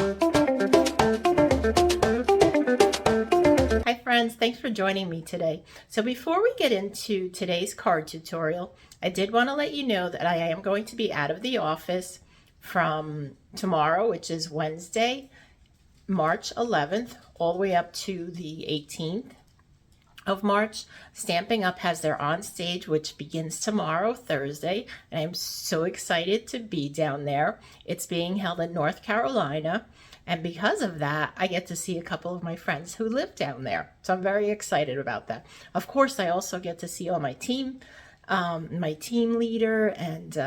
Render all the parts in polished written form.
Hi friends, thanks for joining me today. So before we get into today's card tutorial, I did want to let you know that I am going to be out of the office from tomorrow, which is Wednesday, March 11th, all the way up to the 18th of March. Stampin' Up! Has their on stage, which begins tomorrow, Thursday, and I'm so excited to be down there. It's being held in North Carolina, and because of that, I get to see a couple of my friends who live down there. So I'm very excited about that. Of course, I also get to see all my team leader and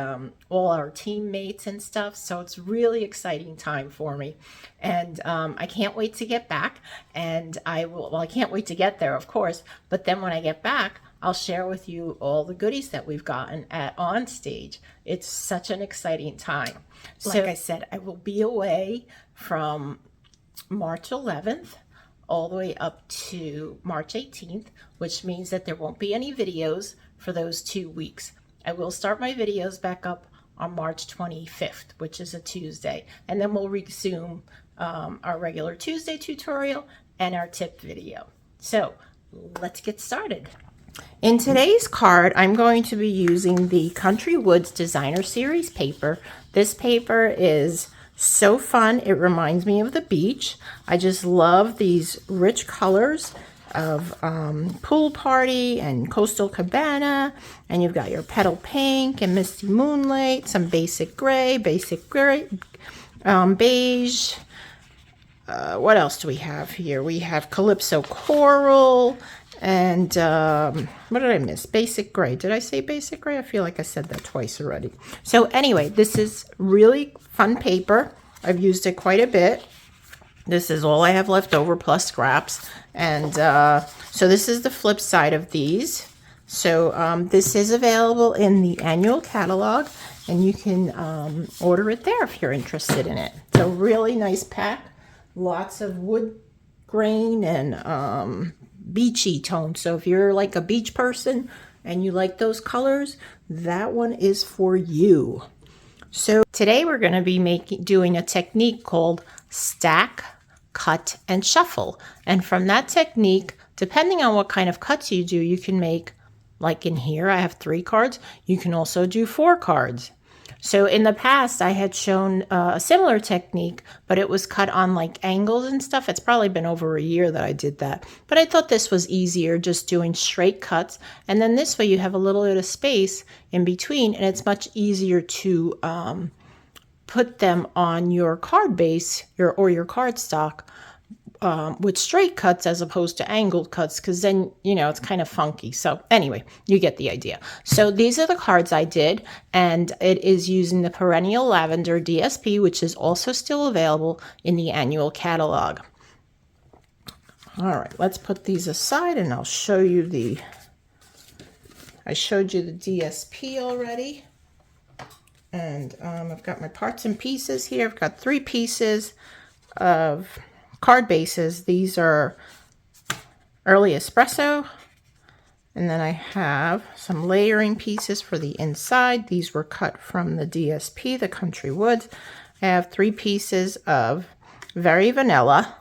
all our teammates and stuff. So it's really exciting time for me. And I can't wait to get back. And I can't wait to get there, of course. But then when I get back, I'll share with you all the goodies that we've gotten on stage. It's such an exciting time. Like I said, I will be away from March 11th all the way up to March 18th, which means that there won't be any videos for those 2 weeks. I will start my videos back up on March 25th, which is a Tuesday, and then we'll resume our regular Tuesday tutorial and our tip video. So let's get started. In today's card, I'm going to be using the Country Woods Designer Series paper. This paper is so fun. It reminds me of the beach. I just love these rich colors of Pool Party and Coastal Cabana, and you've got your Petal Pink and Misty Moonlight, some basic gray, beige. What else do we have here? We have Calypso Coral and what did I miss? Basic gray. Did I say basic gray? I feel like I said that twice already. So anyway, this is really fun paper. I've used it quite a bit. This is all I have left over plus scraps. And so this is the flip side of these. So this is available in the annual catalog, and you can order it there if you're interested in it. It's a really nice pack. Lots of wood grain and beachy tones. So if you're like a beach person and you like those colors, that one is for you. So today we're going to be doing a technique called stack, cut, and shuffle. And from that technique, depending on what kind of cuts you do, you can make, like in here, I have 3 cards. You can also do 4 cards. So in the past, I had shown a similar technique, but it was cut on like angles and stuff. It's probably been over a year that I did that. But I thought this was easier, just doing straight cuts. And then this way you have a little bit of space in between, and it's much easier to put them on your card base or your cardstock with straight cuts as opposed to angled cuts, because then, you know, it's kind of funky. So anyway, you get the idea. So these are the cards I did, and it is using the Perennial Lavender DSP, which is also still available in the annual catalog. All right, let's put these aside and I'll show you I showed you the DSP already. And I've got my parts and pieces here. I've got 3 pieces of card bases. These are Early Espresso. And then I have some layering pieces for the inside. These were cut from the DSP, the Country Woods. I have 3 pieces of Very Vanilla.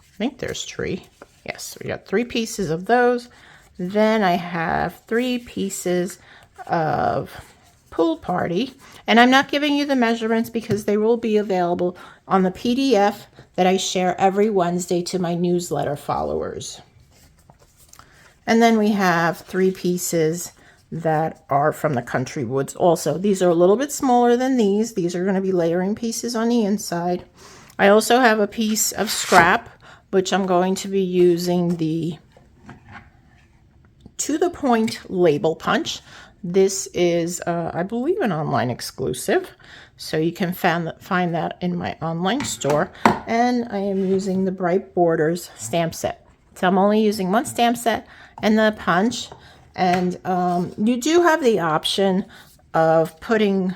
I think there's 3. Yes, we got 3 pieces of those. Then I have 3 pieces of Pool Party, and I'm not giving you the measurements because they will be available on the PDF that I share every Wednesday to my newsletter followers. And then we have 3 pieces that are from the Country Woods also. These are a little bit smaller than these. These are going to be layering pieces on the inside. I also have a piece of scrap, which I'm going to be using the To The Point label punch. This is, I believe, an online exclusive, so you can find that in my online store. And I am using the Bright Borders stamp set. So I'm only using 1 stamp set and the punch. And you do have the option of putting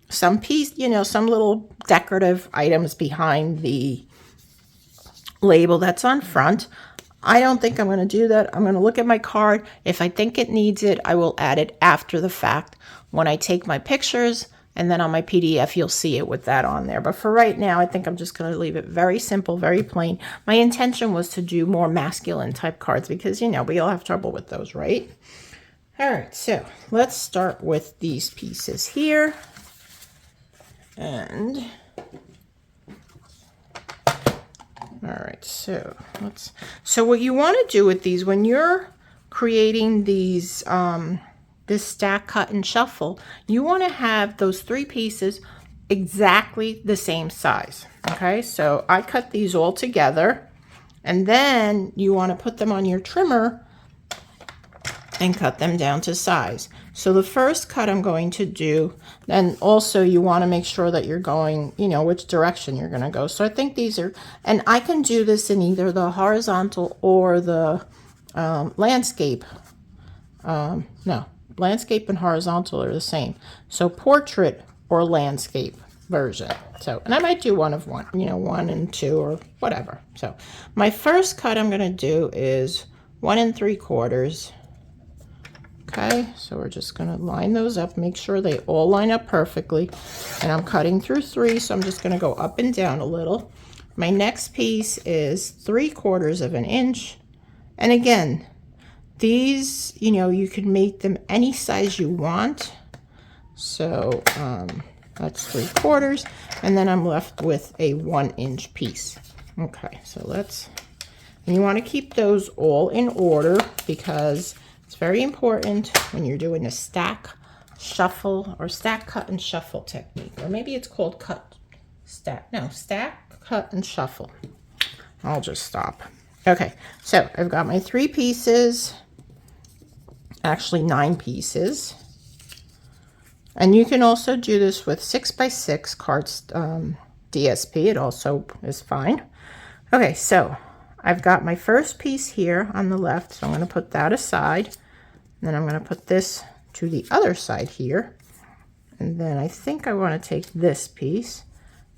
some some little decorative items behind the label that's on front. I don't think I'm going to do that. I'm going to look at my card. If I think it needs it, I will add it after the fact when I take my pictures And then on my PDF, you'll see it with that on there. But for right now, I think I'm just going to leave it very simple, very plain. My intention was to do more masculine type cards because, you know, we all have trouble with those, right? All right, so let's start with these pieces here. And, all right, so what you want to do with these, when you're creating these, this stack, cut, and shuffle, you want to have those 3 pieces exactly the same size. Okay, so I cut these all together, and then you want to put them on your trimmer and cut them down to size. So the first cut I'm going to do, and also you want to make sure that you're going, you know, which direction you're going to go. So I think these are, and I can do this in either the horizontal or the landscape. No, landscape and horizontal are the same. So portrait or landscape version. So, and I might do one of one, you know, 1 and 2 or whatever. So my first cut I'm going to do is 1 3/4. Okay, so we're just going to line those up, make sure they all line up perfectly. And I'm cutting through 3, so I'm just going to go up and down a little. My next piece is 3/4 of an inch. And again, these, you know, you can make them any size you want. So that's 3/4. And then I'm left with a 1-inch piece. Okay, so and you want to keep those all in order because it's very important when you're doing a stack, shuffle, or stack, cut, and shuffle technique. Or maybe it's called stack, cut, and shuffle. I'll just stop. Okay, so I've got my 3 pieces, actually 9 pieces. And you can also do this with 6x6 cards, DSP. It also is fine. Okay, so I've got my first piece here on the left, so I'm going to put that aside. Then I'm going to put this to the other side here. And then I think I want to take this piece.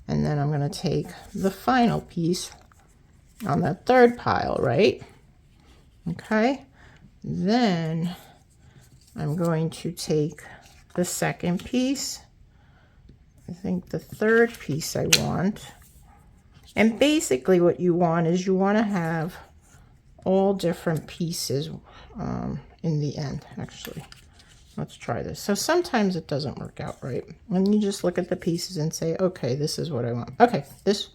And then I'm going to take the final piece on that third pile, right? Okay. Then I'm going to take the second piece. I think the third piece I want. And basically what you want is you want to have all different pieces in the end. Actually, let's try this. So sometimes it doesn't work out right. And you just look at the pieces and say, okay, this is what I want. Okay, this,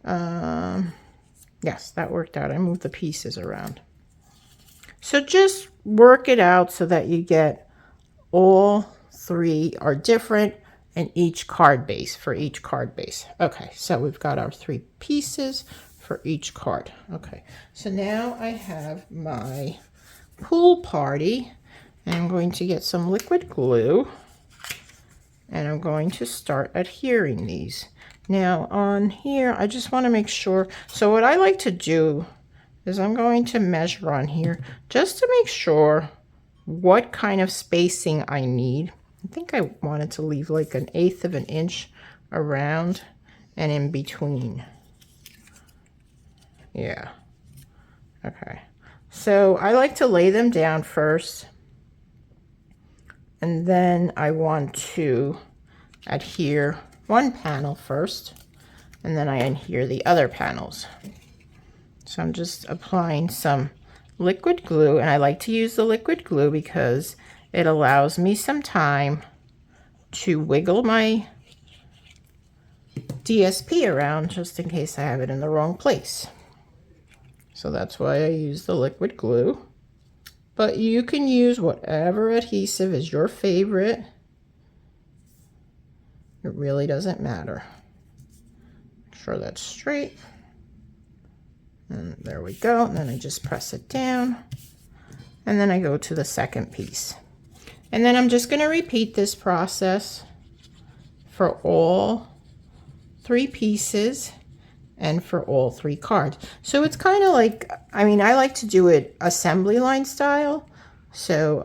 yes, that worked out. I moved the pieces around. So just work it out so that you get all 3 are different and each card base for each card base. Okay, so we've got our 3 pieces for each card. Okay, so now I have my pool party, and I'm going to get some liquid glue, and I'm going to start adhering these. Now on here, I just want to make sure, so what I like to do is I'm going to measure on here just to make sure what kind of spacing I need. I think I wanted to leave like 1/8 of an inch around and in between. Yeah. Okay. So I like to lay them down first, and then I want to adhere one panel first, and then I adhere the other panels. So I'm just applying some liquid glue, and I like to use the liquid glue because it allows me some time to wiggle my DSP around just in case I have it in the wrong place. So that's why I use the liquid glue. But you can use whatever adhesive is your favorite. It really doesn't matter. Make sure that's straight. And there we go. And then I just press it down. And then I go to the second piece. And then I'm just going to repeat this process for all 3 pieces and for all 3 cards. So it's kind of like, I mean, I like to do it assembly line style. So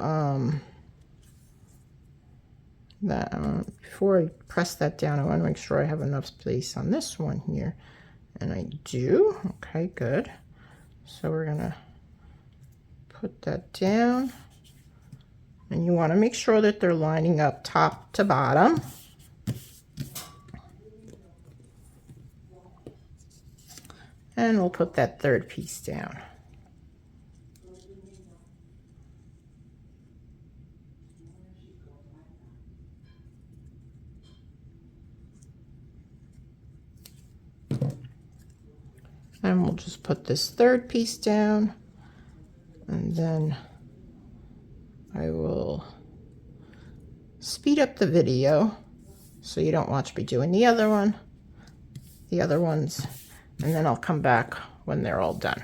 before I press that down, I want to make sure I have enough space on this one here. And I do. Okay, good. So we're going to put that down. And you want to make sure that they're lining up top to bottom. And we'll put that third piece down. And we'll just put this third piece down, and then I will speed up the video so you don't watch me doing the other ones, and then I'll come back when they're all done.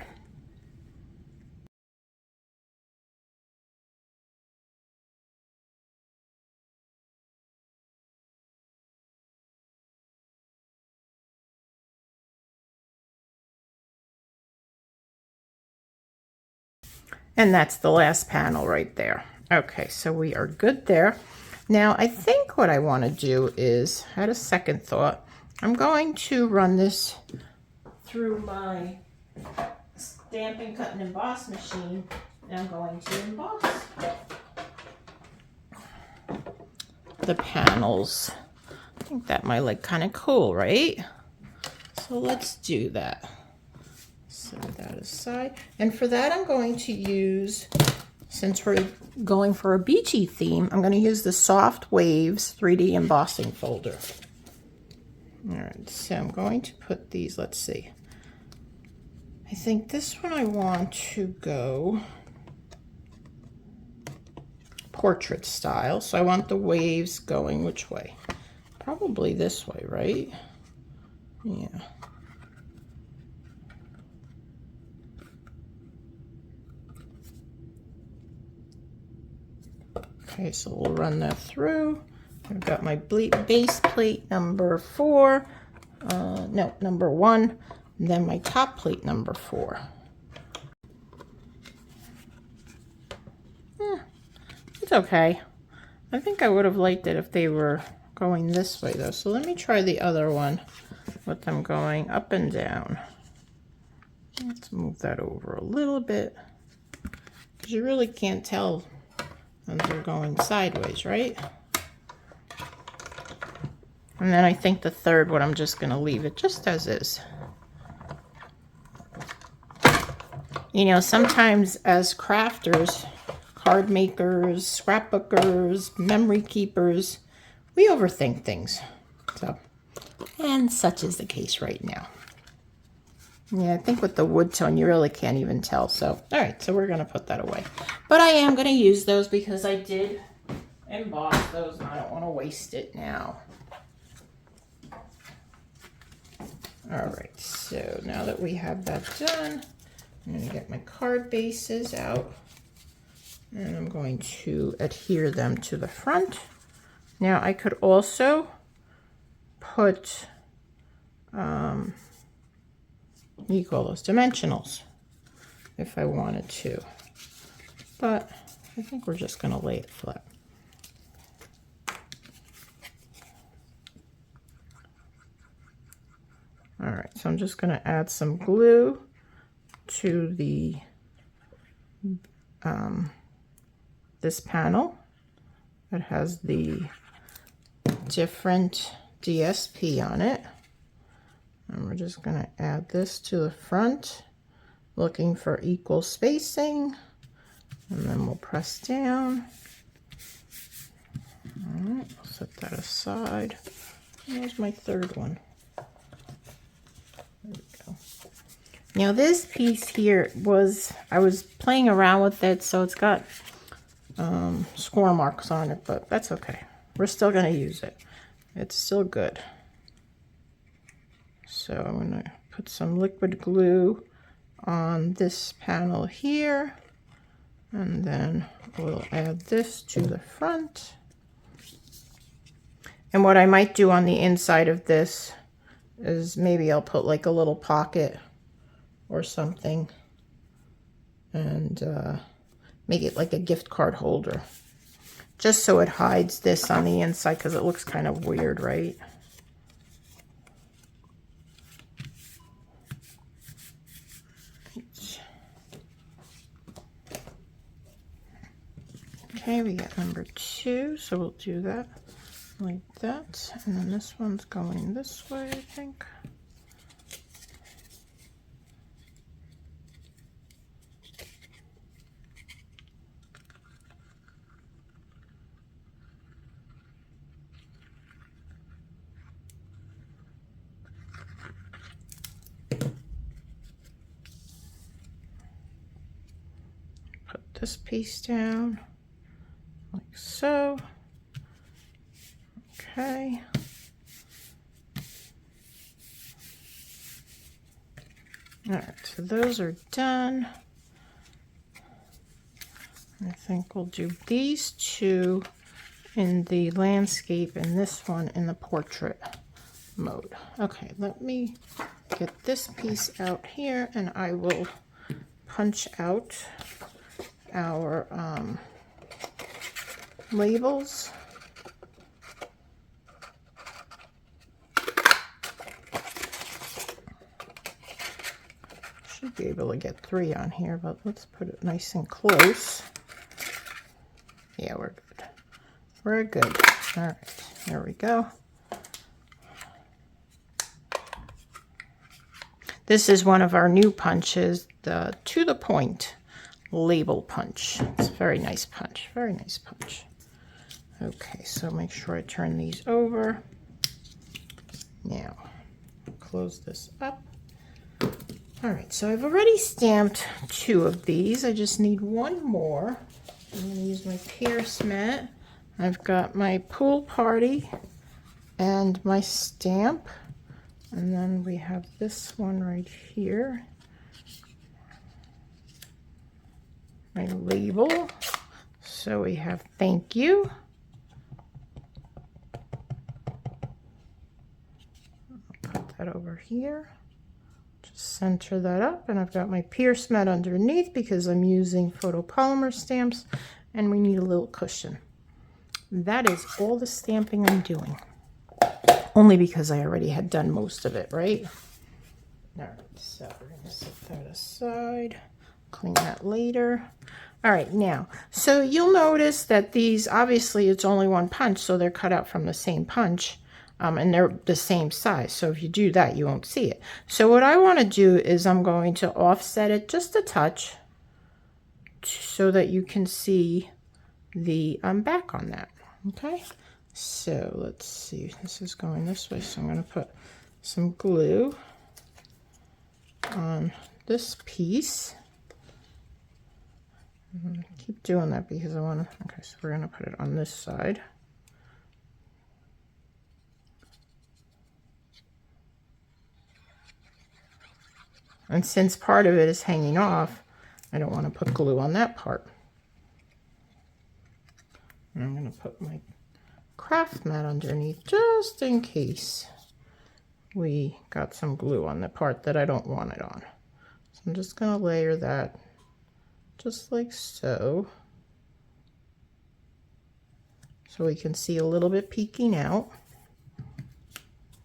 And that's the last panel right there. Okay, so we are good there. Now I think what I want to do is, I had a second thought, I'm going to run this through my Stampin' Cut and Emboss machine, and I'm going to emboss the panels. I think that might look kind of cool, right? So let's do that. Set that aside. And for that, I'm going to use, since we're going for a beachy theme, I'm going to use the Soft Waves 3D embossing folder. All right, so I'm going to put these, let's see. I think this one I want to go portrait style. So I want the waves going which way? Probably this way, right? Yeah. Okay, so we'll run that through. I've got my base plate number 4, no, number 1, and then my top plate number 4. It's okay. I think I would have liked it if they were going this way though. So let me try the other one with them going up and down. Let's move that over a little bit, because you really can't tell when they're going sideways, right? And then I think the third one, I'm just going to leave it just as is. You know, sometimes as crafters, card makers, scrapbookers, memory keepers, we overthink things. So, and such is the case right now. Yeah, I think with the wood tone, you really can't even tell. So, all right, so we're going to put that away. But I am going to use those because I did emboss those and I don't want to waste it now. All right, so now that we have that done, I'm going to get my card bases out and I'm going to adhere them to the front. Now I could also put, what do you call those, dimensionals, if I wanted to, but I think we're just going to lay it flat. All right, so I'm just going to add some glue to the this panel that has the different DSP on it. And we're just going to add this to the front, looking for equal spacing, and then we'll press down. All right, I'll set that aside. There's my third one. There we go. Now this piece here I was playing around with it, so it's got score marks on it, but that's okay. We're still going to use it. It's still good. So I'm going to put some liquid glue on this panel here, and then we'll add this to the front. And what I might do on the inside of this is maybe I'll put like a little pocket or something and make it like a gift card holder, just so it hides this on the inside, because it looks kind of weird, right? Okay, we got number 2, so we'll do that like that, and then this one's going this way, I think. this piece down like so. Okay. All right, so those are done. I think we'll do these two in the landscape and this one in the portrait mode. Okay, let me get this piece out here and I will punch out our labels. Should be able to get 3 on here, but let's put it nice and close. Yeah, we're good. We're good. All right, there we go. This is one of our new punches, the To the Point label punch. It's a very nice punch, very nice punch. Okay, so make sure I turn these over. Now, close this up. All right, so I've already stamped 2 of these. I just need 1 more. I'm going to use my Pierce mat. I've got my pool party and my stamp. And then we have this one right here. My label. So we have thank you. I'll put that over here. Just center that up, and I've got my Pierce mat underneath because I'm using photopolymer stamps and we need a little cushion. That is all the stamping I'm doing. Only because I already had done most of it, right? All right, so we're going to set that aside. Clean that later. All right, now, so you'll notice that these, obviously it's only 1 punch, so they're cut out from the same punch. And they're the same size. So if you do that, you won't see it. So what I want to do is I'm going to offset it just a touch so that you can see the back on that. Okay. So let's see. This is going this way. So I'm going to put some glue on this piece. I'm going to keep doing that because I want to. Okay. So we're going to put it on this side. And since part of it is hanging off, I don't want to put glue on that part. And I'm going to put my craft mat underneath just in case we got some glue on the part that I don't want it on. So I'm just going to layer that just like so. So we can see a little bit peeking out.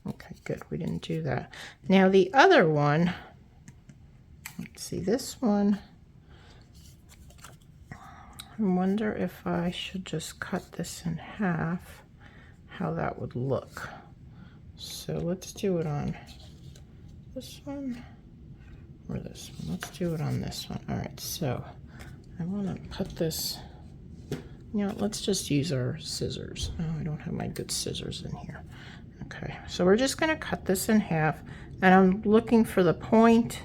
Okay, good. We didn't do that. Now the other one. Let's see, this one, I wonder if I should just cut this in half, how that would look. So let's do it on this one or this one. Let's do it on this one. All right, so I want to put this, you know, let's just use our scissors. Oh, I don't have my good scissors in here. Okay, so we're just going to cut this in half, and I'm looking for the point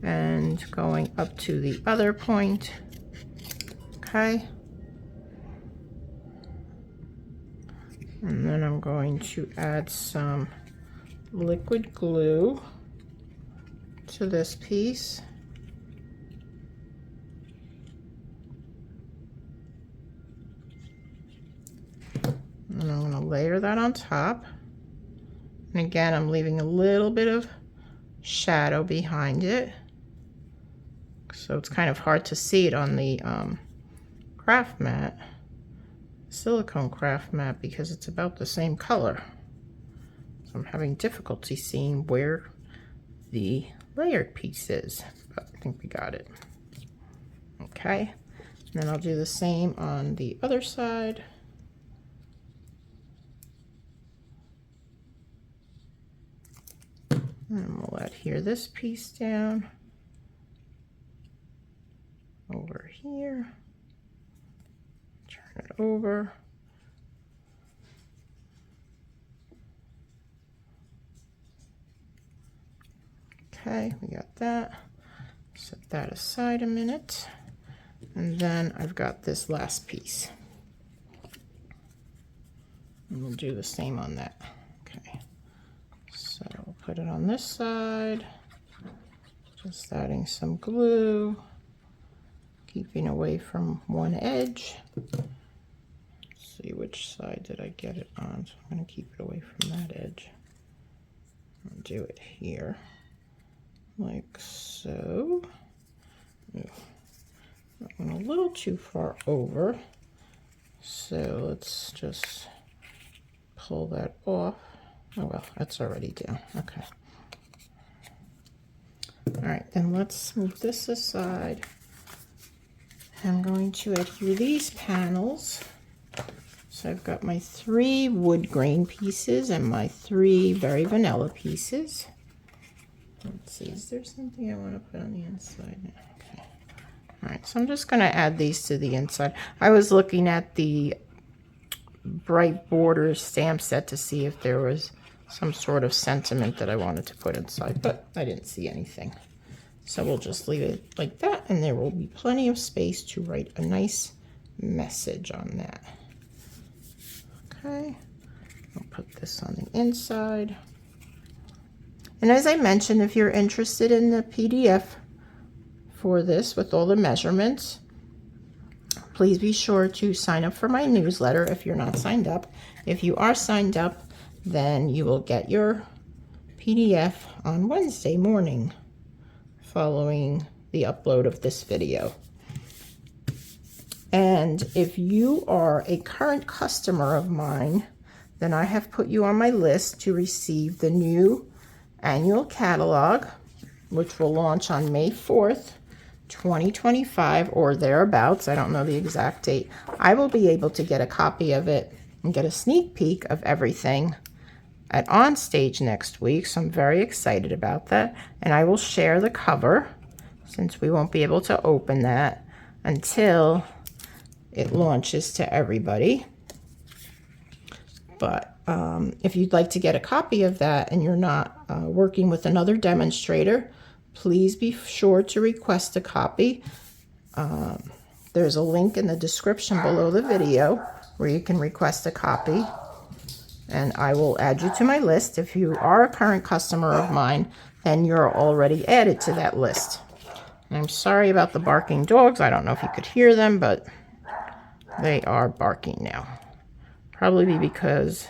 and going up to the other point. Okay. And then I'm going to add some liquid glue to this piece. And I'm going to layer that on top. And again, I'm leaving a little bit of shadow behind it. So it's kind of hard to see it on the craft mat, silicone craft mat, because it's about the same color. So I'm having difficulty seeing where the layered piece is, but I think we got it. Okay, and then I'll do the same on the other side. And we'll adhere this piece down over here, turn it over. Okay, we got that. Set that aside a minute. And then I've got this last piece. And we'll do the same on that. Okay. So we'll put it on this side. Just adding some glue. Keeping away from one edge. Let's see, which side did I get it on? So I'm going to keep it away from that edge. I'll do it here, like so. Ooh, that went a little too far over. So let's just pull that off. Oh well, that's already down. Okay. All right, then let's move this aside. I'm going to adhere these panels. So I've got my 3 wood grain pieces and my 3 very vanilla pieces. Let's see, is there something I want to put on the inside now? Okay. All right, so I'm just going to add these to the inside. I was looking at the bright border stamp set to see if there was some sort of sentiment that I wanted to put inside, but I didn't see anything. So we'll just leave it like that, and there will be plenty of space to write a nice message on that. Okay, I'll put this on the inside. And as I mentioned, if you're interested in the PDF for this with all the measurements, please be sure to sign up for my newsletter if you're not signed up. If you are signed up, then you will get your PDF on Wednesday morning following the upload of this video. And if you are a current customer of mine, then I have put you on my list to receive the new annual catalog, which will launch on May 4th, 2025 or thereabouts. I don't know the exact date. I will be able to get a copy of it and get a sneak peek of everything at Onstage next week, so I'm very excited about that. And I will share the cover, since we won't be able to open that until it launches to everybody. But if you'd like to get a copy of that and you're not working with another demonstrator, please be sure to request a copy. There's a link in the description below the video where you can request a copy, and I will add you to my list. If you are a current customer of mine, then you're already added to that list. And I'm sorry about the barking dogs. I don't know if you could hear them, but they are barking now. Probably because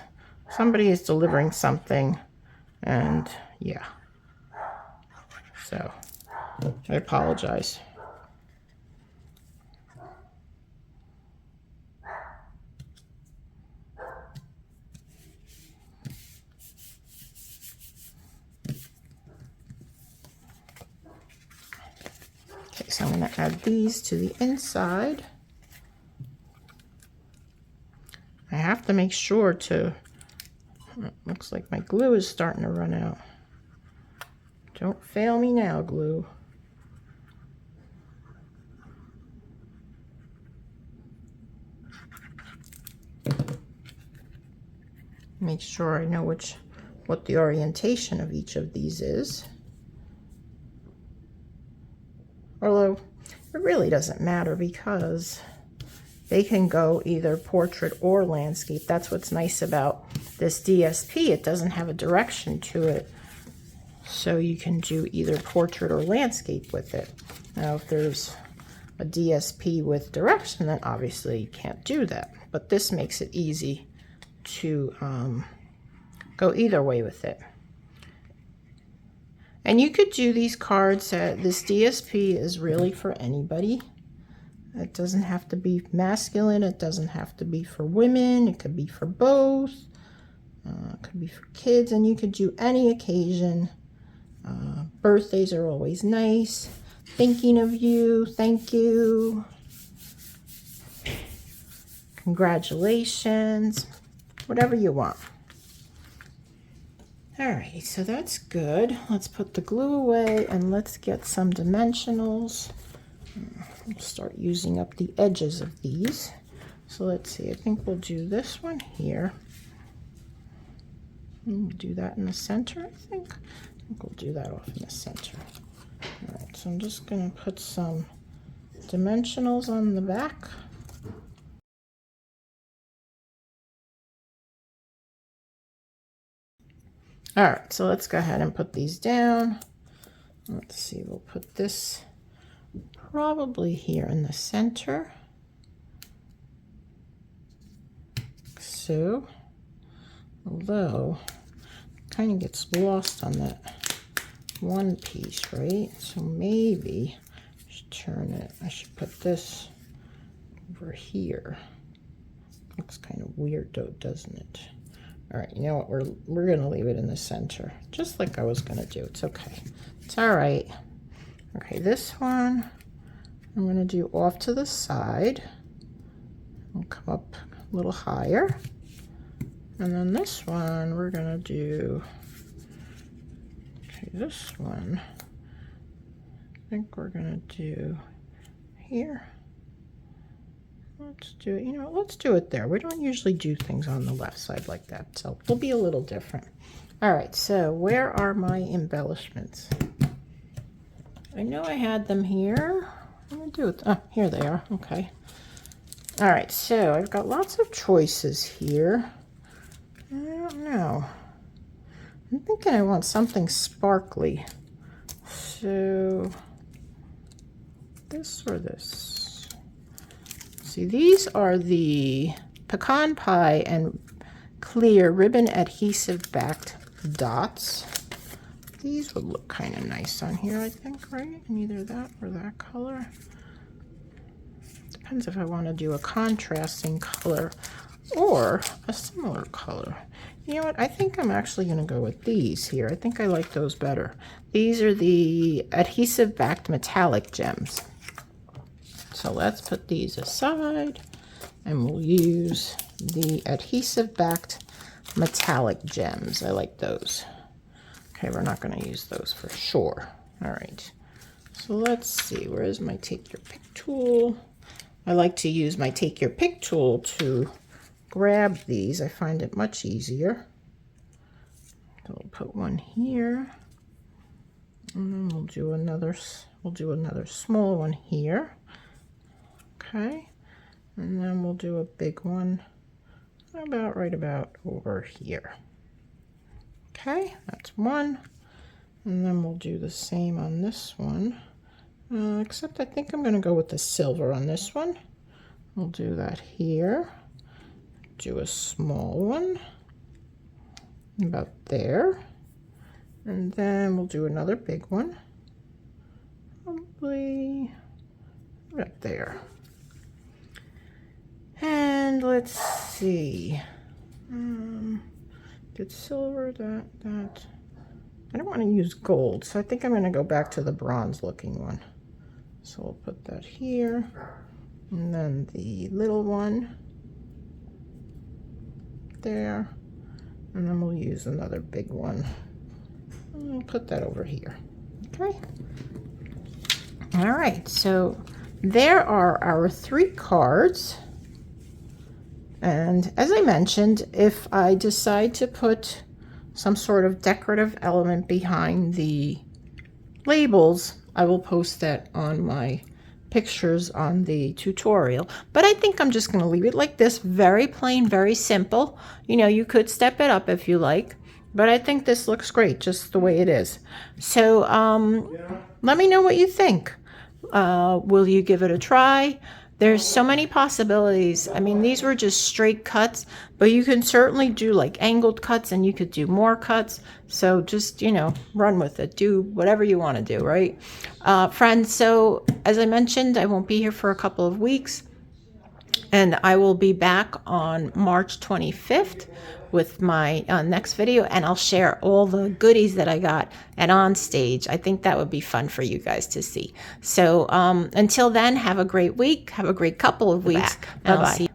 somebody is delivering something, and yeah. So I apologize. Okay, so I'm going to add these to the inside. I have to make sure to, looks like my glue is starting to run out. Don't fail me now, glue. Make sure I know what the orientation of each of these is. Although it really doesn't matter because they can go either portrait or landscape. That's what's nice about this DSP. It doesn't have a direction to it. So you can do either portrait or landscape with it. Now, if there's a DSP with direction, then obviously you can't do that. But this makes it easy to go either way with it. And you could do these cards. This DSP is really for anybody. It doesn't have to be masculine. It doesn't have to be for women. It could be for both. It could be for kids. And you could do any occasion. Birthdays are always nice. Thinking of you. Thank you. Congratulations. Whatever you want. Alright, so that's good. Let's put the glue away and let's get some dimensionals. I'll start using up the edges of these. So let's see, I think we'll do this one here. We'll do that in the center, I think. I think we'll do that off in the center. Alright, so I'm just going to put some dimensionals on the back. All right, so let's go ahead and put these down. Let's see, we'll put this probably here in the center. So, although it kind of gets lost on that one piece, right? So maybe I should turn it. I should put this over here. Looks kind of weird though, doesn't it? All right, you know what? We're gonna leave it in the center, just like I was gonna do. It's okay. It's all right. Okay, this one I'm gonna do off to the side. I'll come up a little higher. And then this one we're gonna do, okay, this one I think we're gonna do here. Let's do it, you know, let's do it there. We don't usually do things on the left side like that, so we'll be a little different. All right, so where are my embellishments? I know I had them here. What am I gonna do with them? Oh, here they are, okay. All right, so I've got lots of choices here. I don't know. I'm thinking I want something sparkly. So this or this. See, these are the pecan pie and clear ribbon adhesive backed dots. These would look kind of nice on here, I think, right? In either that or that color. Depends if I want to do a contrasting color or a similar color. You know what? I think I'm actually going to go with these here. I think I like those better. These are the adhesive backed metallic gems. So let's put these aside and we'll use the adhesive backed metallic gems. I like those. Okay, we're not going to use those for sure. All right. So let's see. Where is my take your pick tool? I like to use my take your pick tool to grab these. I find it much easier. So we'll put one here, and then we'll do another small one here. Okay, and then we'll do a big one right about over here. Okay, that's one, and then we'll do the same on this one, except I think I'm going to go with the silver on this one. We'll do that here. Do a small one about there, and then we'll do another big one probably right there. And let's see, did silver, that I don't want to use gold, so I think I'm going to go back to the bronze looking one. So we'll put that here, and then the little one there, and then we'll use another big one. I'll put that over here. Okay. All right, so there are our 3 cards. And as I mentioned, if I decide to put some sort of decorative element behind the labels, I will post that on my pictures on the tutorial. But I think I'm just going to leave it like this, very plain, very simple. You know, you could step it up if you like, but I think this looks great just the way it is. So let me know what you think. Will you give it a try? There's so many possibilities. I mean, these were just straight cuts, but you can certainly do like angled cuts, and you could do more cuts. So just, you know, run with it. Do whatever you want to do, right? Friends, so as I mentioned, I won't be here for a couple of weeks, and I will be back on March 25th with my next video, and I'll share all the goodies that I got at On Stage. I think that would be fun for you guys to see. So until then, have a great week. Have a great couple of weeks. Bye-bye.